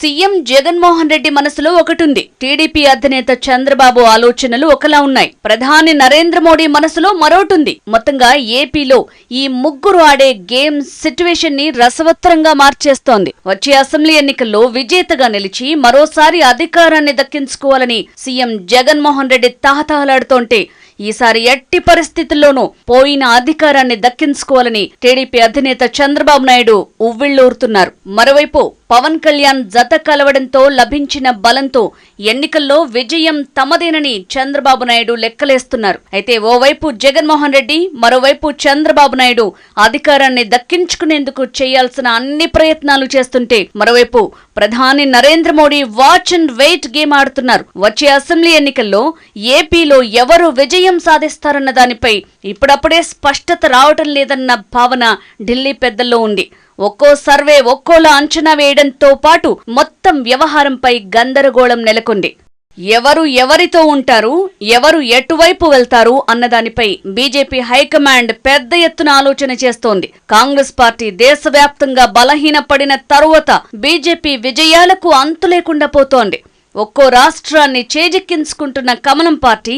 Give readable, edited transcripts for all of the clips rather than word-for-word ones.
CM Jaganmohan Reddy మనసులో ఒకటుంది. TDP అధినేత చంద్రబాబు ఆలోచనలు ఒకలా ఉన్నాయి. ప్రధాని నరేంద్ర మోడీ మనసులో మరోటుంది. మొత్తంగా ఏపీలో ఈ ముగ్గురు ఆడే గేమ్ సిట్యువేషన్ ని రసవత్తరంగా మార్చేస్తోంది. వచ్చే అసెంబ్లీ ఎన్నికల్లో విజేతగా నిలిచి మరోసారి అధికారాన్ని దక్కించుకోవాలని సీఎం జగన్మోహన్ రెడ్డి తహతహలాడుతోంటే, ఈసారి ఎట్టి పరిస్థితుల్లోనూ పోయిన అధికారాన్ని దక్కించుకోవాలని టీడీపీ అధినేత చంద్రబాబు నాయుడు ఉవ్విళ్లూరుతున్నారు. మరోవైపు పవన్ కళ్యాణ్ జత కలవడంతో లభించిన బలంతో ఎన్నికల్లో విజయం తమదేనని చంద్రబాబు నాయుడు లెక్కలేస్తున్నారు. అయితే ఓవైపు జగన్మోహన్ రెడ్డి, మరోవైపు చంద్రబాబు నాయుడు అధికారాన్ని దక్కించుకునేందుకు చేయాల్సిన అన్ని ప్రయత్నాలు చేస్తుంటే, మరోవైపు ప్రధాని Narendra Modi watch and wait game ఆడుతున్నారు. వచ్చే అసెంబ్లీ ఎన్నికల్లో ఏపీలో ఎవరు విజయం సాధిస్తారన్న దానిపై ఇప్పుడప్పుడే స్పష్టత రావటం లేదన్న భావన ఢిల్లీ పెద్దల్లో ఉంది. ఒక్కో సర్వే ఒక్కోలా అంచనా వేయడంతో పాటు మొత్తం వ్యవహారంపై గందరగోళం నెలకొంది. ఎవరు ఎవరితో ఉంటారు, ఎవరు ఎటువైపు వెళ్తారు అన్నదానిపై బీజేపీ హైకమాండ్ పెద్ద ఎత్తున ఆలోచన చేస్తోంది. కాంగ్రెస్ పార్టీ దేశవ్యాప్తంగా బలహీనపడిన తరువాత బీజేపీ విజయాలకు అంతులేకుండా పోతోంది. ఒక్కో రాష్ట్రాన్ని చేజిక్కించుకుంటున్న కమలం పార్టీ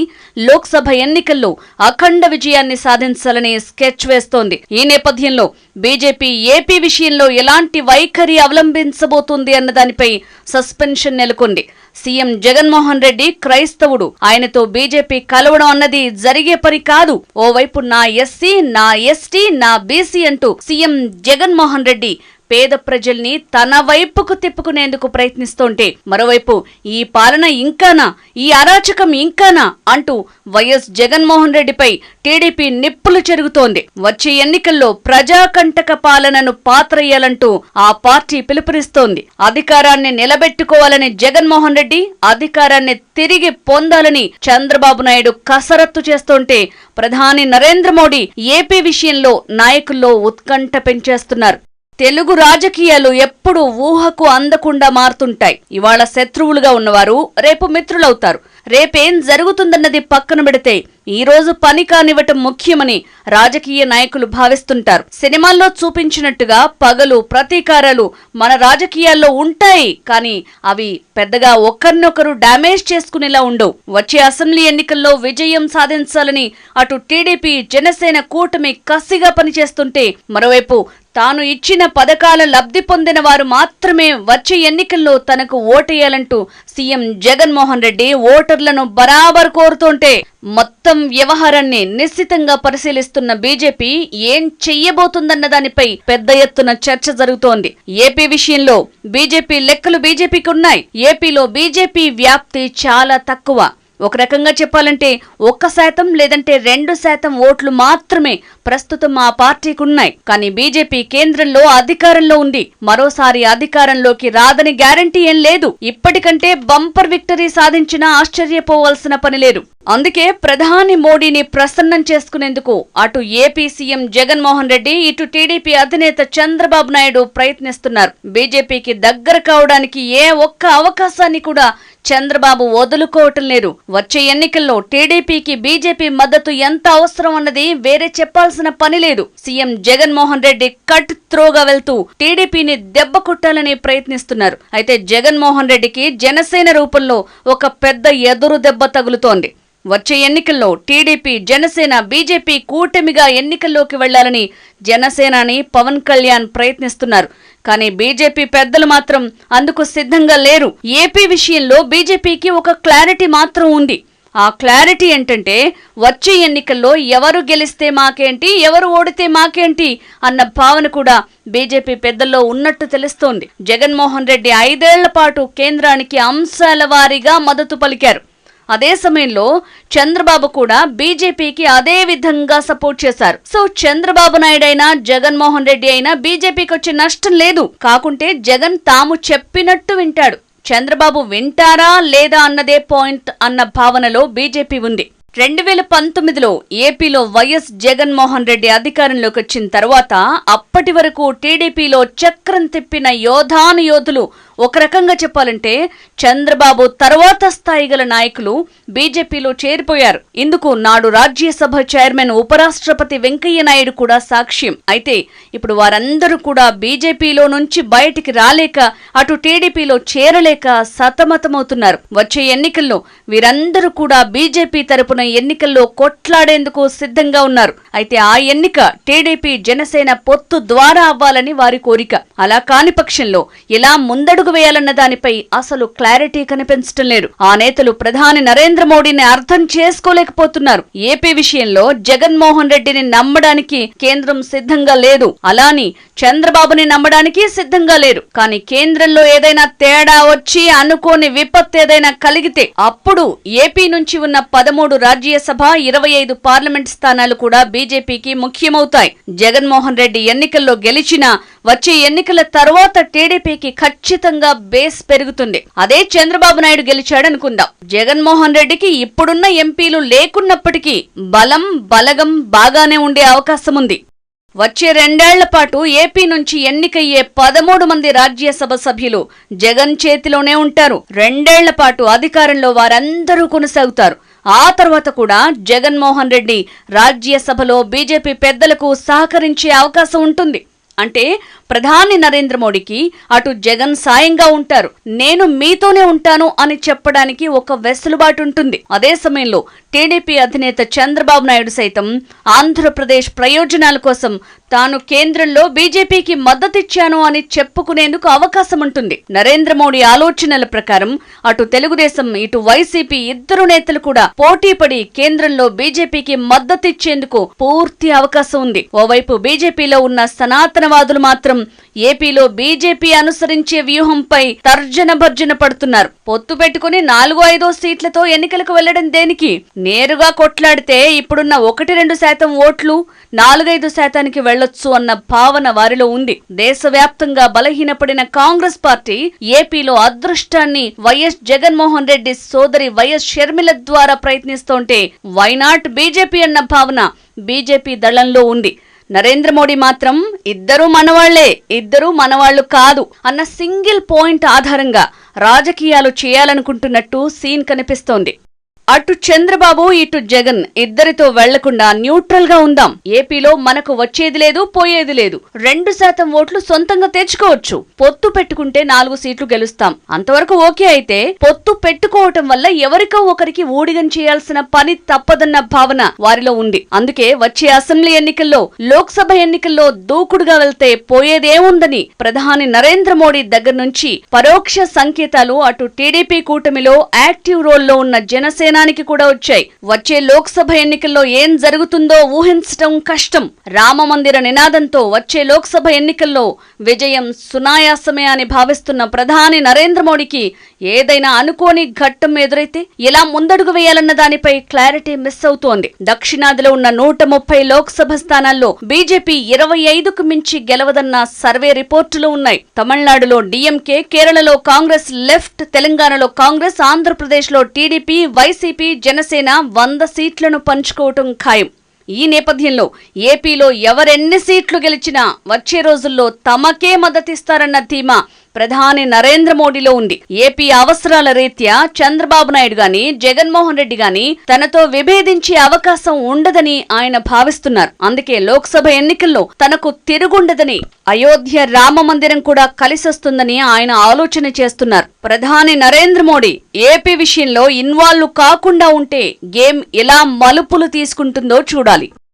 లోక్సభ ఎన్నికల్లో అఖండ విజయాన్ని సాధించాలని స్కెచ్ వేస్తోంది. ఈ నేపథ్యంలో బీజేపీ ఏపీ విషయంలో ఎలాంటి వైఖరి అవలంబించబోతుంది అన్నదానిపై సస్పెన్షన్ నెలకొంది. సీఎం జగన్మోహన్ రెడ్డి క్రైస్తవుడు. ఆయనతో బీజేపీ కలవడం అన్నది జరిగే పని కాదు. ఓవైపు నా ఎస్సీ, నా ఎస్టీ, నా బీసీ అంటూ సీఎం జగన్మోహన్ రెడ్డి పేద ప్రజల్ని తన వైపుకు తిప్పుకునేందుకు ప్రయత్నిస్తోంటే, మరోవైపు ఈ పాలన ఇంకానా, ఈ అరాచకం ఇంకానా అంటూ వైఎస్ జగన్మోహన్ రెడ్డిపై టీడీపీ నిప్పులు చెరుగుతోంది. వచ్చే ఎన్నికల్లో ప్రజాకంటక పాలనను పాత్రయ్యాలంటూ ఆ పార్టీ పిలుపునిస్తోంది. అధికారాన్ని నిలబెట్టుకోవాలని జగన్మోహన్ రెడ్డి, అధికారాన్ని తిరిగి పొందాలని చంద్రబాబు నాయుడు కసరత్తు చేస్తోంటే, ప్రధాని నరేంద్ర మోడీ ఏపీ విషయంలో నాయకుల్లో ఉత్కంఠ పెంచేస్తున్నారు. తెలుగు రాజకీయాలు ఎప్పుడూ ఊహకు అందకుండా మారుతుంటాయి. ఇవాళ శత్రువులుగా ఉన్నవారు రేపు మిత్రులవుతారు. రేపేం జరుగుతుందన్నది పక్కన పెడితే ఈ రోజు పని కానివ్వటం ముఖ్యమని రాజకీయ నాయకులు భావిస్తుంటారు. సినిమాల్లో చూపించినట్టుగా పగలు ప్రతీకారాలు మన రాజకీయాల్లో ఉంటాయి, కానీ అవి పెద్దగా ఒకరినొకరు డ్యామేజ్ చేసుకునేలా ఉండవు. వచ్చే అసెంబ్లీ ఎన్నికల్లో విజయం సాధించాలని అటు టీడీపీ, జనసేన కూటమి కసిగా పనిచేస్తుంటే, మరోవైపు తాను ఇచ్చిన పథకాల లబ్ధి పొందిన వారు మాత్రమే వచ్చే ఎన్నికల్లో తనకు ఓటేయాలంటూ సీఎం జగన్మోహన్ రెడ్డి ఓటర్లను బరాబర్ కోరుతుంటే, మొత్తం వ్యవహారాన్ని నిశ్చితంగా పరిశీలిస్తున్న బీజేపీ ఏం చెయ్యబోతుందన్న దానిపై పెద్ద ఎత్తున చర్చ జరుగుతోంది. ఏపీ విషయంలో బీజేపీ లెక్కలు బీజేపీకి ఉన్నాయి. ఏపీలో బీజేపీ వ్యాప్తి చాలా తక్కువ. ఒక రకంగా చెప్పాలంటే 1% లేదంటే 2% ఓట్లు మాత్రమే ప్రస్తుతం ఆ పార్టీకి ఉన్నాయి. కానీ బీజేపీ కేంద్రంలో అధికారంలో ఉంది. మరోసారి అధికారంలోకి రాదని గ్యారంటీ ఏం లేదు. ఇప్పటికంటే బంపర్ విక్టరీ సాధించినా ఆశ్చర్యపోవాల్సిన పని లేదు. అందుకే ప్రధాని మోడీని ప్రసన్నం చేసుకునేందుకు అటు ఏపీ సీఎం జగన్మోహన్ రెడ్డి, ఇటు టీడీపీ అధినేత చంద్రబాబు నాయుడు ప్రయత్నిస్తున్నారు. బీజేపీకి దగ్గర కావడానికి ఏ ఒక్క అవకాశాన్ని కూడా చంద్రబాబు వదులుకోవటం లేదు. వచ్చే ఎన్నికల్లో టీడీపీకి బీజేపీ మద్దతు ఎంత అవసరం అన్నది వేరే చెప్పాల్సిన పని లేదు. సీఎం జగన్మోహన్ రెడ్డి కట్ త్రోగా వెళ్తూ టీడీపీని దెబ్బ కొట్టాలని ప్రయత్నిస్తున్నారు. అయితే జగన్మోహన్ రెడ్డికి జనసేన రూపంలో ఒక పెద్ద ఎదురు దెబ్బ తగులుతోంది. వచ్చే ఎన్నికల్లో టీడీపీ, జనసేన, బీజేపీ కూటమిగా ఎన్నికల్లోకి వెళ్లాలని జనసేనాని పవన్ కళ్యాణ్ ప్రయత్నిస్తున్నారు. కానీ బీజేపీ పెద్దలు మాత్రం అందుకు సిద్ధంగా లేరు. ఏపీ విషయంలో బీజేపీకి ఒక క్లారిటీ మాత్రం ఉంది. ఆ క్లారిటీ ఏంటంటే, వచ్చే ఎన్నికల్లో ఎవరు గెలిస్తే మాకేంటి, ఎవరు ఓడితే మాకేంటి అన్న భావన కూడా బీజేపీ పెద్దల్లో ఉన్నట్టు తెలుస్తోంది. జగన్మోహన్ రెడ్డి 5 ఏళ్ల పాటు కేంద్రానికి అంశాల వారీగా మద్దతు పలికారు. అదే సమయంలో చంద్రబాబు కూడా బీజేపీకి అదే విధంగా సపోర్ట్ చేశారు. సో చంద్రబాబు నాయుడు అయినా, జగన్మోహన్ రెడ్డి అయినా బీజేపీకి వచ్చే నష్టం లేదు. కాకుంటే జగన్ తాము చెప్పినట్టు వింటాడు. చంద్రబాబు వింటారా లేదా అన్నదే పాయింట్ అన్న భావనలో బీజేపీ ఉంది. 2019లో ఏపీలో వైఎస్ జగన్మోహన్ రెడ్డి అధికారంలోకి వచ్చిన తర్వాత అప్పటి వరకు టీడీపీలో చక్రం తిప్పిన యోధానుయోధులు ఒక రకంగా చెప్పాలంటే చంద్రబాబు తర్వాత స్థాయి గల నాయకులు బీజేపీలో చేరిపోయారు. ఇందుకు నాడు రాజ్యసభ చైర్మన్ ఉపరాష్ట్రపతి వెంకయ్య నాయుడు కూడా సాక్ష్యం. అయితే ఇప్పుడు వారందరూ కూడా బీజేపీలో నుంచి బయటికి రాలేక అటు టీడీపీలో చేరలేక సతమతమవుతున్నారు. వచ్చే ఎన్నికల్లో వీరందరూ కూడా బీజేపీ తరపున ఎన్నికల్లో కొట్లాడేందుకు సిద్ధంగా ఉన్నారు. అయితే ఆ ఎన్నిక టీడీపీ జనసేన పొత్తు ద్వారా అవ్వాలని వారి కోరిక. అలా కాని పక్షంలో ఎలా ముందడుగు వేయాలన్న దానిపై అసలు క్లారిటీ కనిపించటం లేదు. ఆ నేతలు ప్రధాని నరేంద్ర మోడీని అర్థం చేసుకోలేకపోతున్నారు. ఏపీ విషయంలో జగన్మోహన్ రెడ్డిని నమ్మడానికి కేంద్రం సిద్ధంగా లేదు, అలాని చంద్రబాబుని నమ్మడానికి సిద్ధంగా లేరు. కానీ కేంద్రంలో ఏదైనా తేడా వచ్చి అనుకోని విపత్తు ఏదైనా కలిగితే అప్పుడు ఏపీ నుంచి ఉన్న 13 రాజ్యసభ 25 పార్లమెంట్ స్థానాలు కూడా బీజేపీకి ముఖ్యమవుతాయి. జగన్మోహన్ రెడ్డి ఎన్నికల్లో గెలిచినా వచ్చే ఎన్నికల తర్వాత టీడీపీకి ఖచ్చితంగా బేస్ పెరుగుతుంది. అదే చంద్రబాబు నాయుడు గెలిచాడనుకుందాం. జగన్మోహన్ రెడ్డికి ఇప్పుడున్న ఎంపీలు లేకున్నప్పటికీ బలగం బాగానే ఉండే అవకాశం ఉంది. వచ్చే 2 ఏళ్ల పాటు ఏపీ నుంచి ఎన్నికయ్యే 13 మంది రాజ్యసభ సభ్యులు జగన్ చేతిలోనే ఉంటారు. 2 ఏళ్ల పాటు అధికారంలో వారందరూ కొనసాగుతారు. ఆ తర్వాత కూడా జగన్మోహన్ రెడ్డి రాజ్యసభలో బీజేపీ పెద్దలకు సహకరించే అవకాశం ఉంటుంది. అంటే ప్రధాని నరేంద్ర మోడీకి అటు జగన్ సాయంగా ఉంటారు, నేను మీతోనే ఉంటాను అని చెప్పడానికి ఒక వెసులుబాటు ఉంటుంది. అదే సమయంలో టీడీపీ అధినేత చంద్రబాబు నాయుడు సైతం ఆంధ్రప్రదేశ్ ప్రయోజనాల కోసం తాను కేంద్రంలో బీజేపీకి మద్దతిచ్చాను అని చెప్పుకునేందుకు అవకాశం ఉంటుంది. నరేంద్ర మోడీ ఆలోచనల ప్రకారం అటు తెలుగుదేశం ఇటు వైసీపీ ఇద్దరు నేతలు కూడా పోటీపడి కేంద్రంలో బీజేపీకి మద్దతిచ్చేందుకు పూర్తి అవకాశం ఉంది. ఓవైపు బీజేపీలో ఉన్న సనాతనవాదులు మాత్రం ఏపీలో బీజేపీ అనుసరించే వ్యూహంపై తర్జన భర్జన పడుతున్నారు. పొత్తు పెట్టుకుని 4-5 సీట్లతో ఎన్నికలకు వెళ్లడం దేనికి? నేరుగా కొట్లాడితే ఇప్పుడున్న 1-2% ఓట్లు 4-5% వెళ్లొచ్చు అన్న భావన వారిలో ఉంది. దేశవ్యాప్తంగా బలహీనపడిన కాంగ్రెస్ పార్టీ ఏపీలో అదృష్టాన్ని వైఎస్ జగన్మోహన్ రెడ్డి సోదరి వైఎస్ షర్మిల ద్వారా ప్రయత్నిస్తోంటే వైనాట్ బీజేపీ అన్న భావన బీజేపీ దళంలో ఉంది. నరేంద్ర మోడీ మాత్రం ఇద్దరూ మనవాళ్లు కాదు అన్న సింగిల్ పాయింట్ ఆధారంగా రాజకీయాలు చేయాలనుకుంటున్నట్టు సీన్ కనిపిస్తోంది. అటు చంద్రబాబు ఇటు జగన్ ఇద్దరితో వెళ్లకుండా న్యూట్రల్ గా ఉందాం. ఏపీలో మనకు వచ్చేది లేదు పోయేది లేదు, 2% ఓట్లు సొంతంగా తెచ్చుకోవచ్చు. పొత్తు పెట్టుకుంటే 4 సీట్లు గెలుస్తాం, అంతవరకు ఓకే. అయితే పొత్తు పెట్టుకోవటం వల్ల ఎవరికో ఒకరికి ఊడిగం చేయాల్సిన పని తప్పదన్న భావన వారిలో ఉంది. అందుకే వచ్చే అసెంబ్లీ ఎన్నికల్లో లోక్సభ ఎన్నికల్లో దూకుడుగా వెళ్తే పోయేదేముందని ప్రధాని నరేంద్ర మోడీ దగ్గర నుంచి పరోక్ష సంకేతాలు అటు టీడీపీ కూటమిలో యాక్టివ్ రోల్లో ఉన్న జనసేన కూడా వచ్చాయి. వచ్చే లోక్సభ ఎన్నికల్లో ఏం జరుగుతుందో ఊహించటం కష్టం. రామమందిర నినాదంతో వచ్చే లోక్సభ ఎన్నికల్లో విజయం సునాయాసమే అని భావిస్తున్న ప్రధాని నరేంద్ర మోడీకి ఏదైనా అనుకోని ఘట్టం ఎదురైతే ఎలా ముందడుగు వేయాలన్న దానిపై క్లారిటీ మిస్ అవుతోంది. దక్షిణాదిలో ఉన్న 130 లోక్సభ స్థానాల్లో బీజేపీ 25కు మించి గెలవదన్న సర్వే రిపోర్టులు ఉన్నాయి. తమిళనాడులో డీఎంకే, కేరళలో కాంగ్రెస్ లెఫ్ట్, తెలంగాణలో కాంగ్రెస్, ఆంధ్రప్రదేశ్లో టీడీపీ, వైసీపీ, జనసేన 100 సీట్లను పంచుకోవటం ఖాయం. ఈ నేపథ్యంలో ఏపీలో ఎవరెన్ని సీట్లు గెలిచినా వచ్చే రోజుల్లో తమకే మద్దతిస్తారన్న ధీమా ప్రధాని నరేంద్ర మోడీలో ఉంది. ఏపీ అవసరాల రీత్యా చంద్రబాబు నాయుడు గాని జగన్మోహన్ రెడ్డి గాని తనతో విభేదించే అవకాశం ఉండదని ఆయన భావిస్తున్నారు. అందుకే లోక్సభ ఎన్నికల్లో తనకు తిరుగుండదని, అయోధ్య రామ మందిరం కూడా కలిసొస్తుందని ఆయన ఆలోచన చేస్తున్నారు. ప్రధాని నరేంద్ర మోడీ ఏపీ విషయంలో ఇన్వాల్వ్ కాకుండా ఉంటే గేమ్ ఎలా మలుపులు తీసుకుంటుందో చూడాలి.